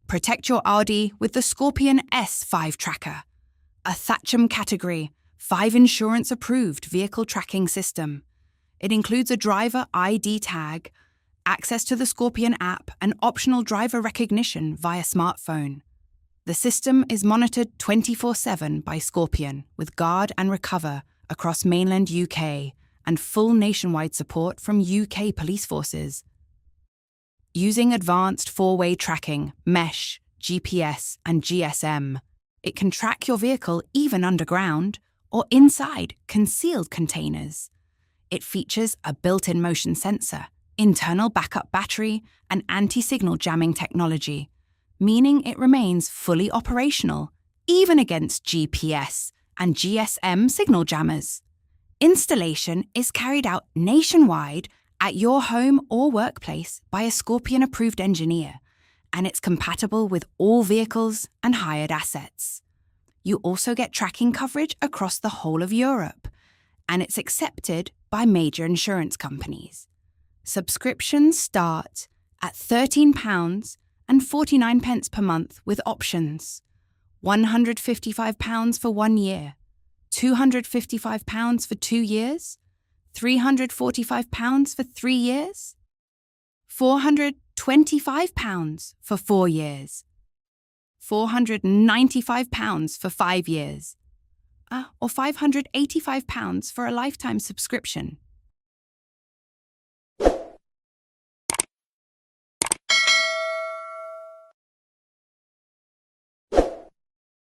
Protect your Audi with the Scorpion S5 tracker, a Thatcham category 5 insurance-approved vehicle tracking system. It includes a driver ID tag, access to the Scorpion app, and optional driver recognition via smartphone. The system is monitored 24/7 by Scorpion with guard and recover across mainland UK and full nationwide support from UK police forces. Using advanced 4-way tracking, mesh, GPS, and GSM, it can track your vehicle even underground or inside concealed containers. It features a built-in motion sensor, internal backup battery, and anti-signal jamming technology, meaning it remains fully operational, even against GPS and GSM signal jammers. Installation is carried out nationwide at your home or workplace by a Scorpion-approved engineer, and it's compatible with all vehicles and hired assets. You also get tracking coverage across the whole of Europe, and it's accepted by major insurance companies. Subscriptions start at £13.49 per month with options. £155 for 1 year, £255 for 2 years, £345 for 3 years, £425 for 4 years, £495 for 5 years, or £585 for a lifetime subscription.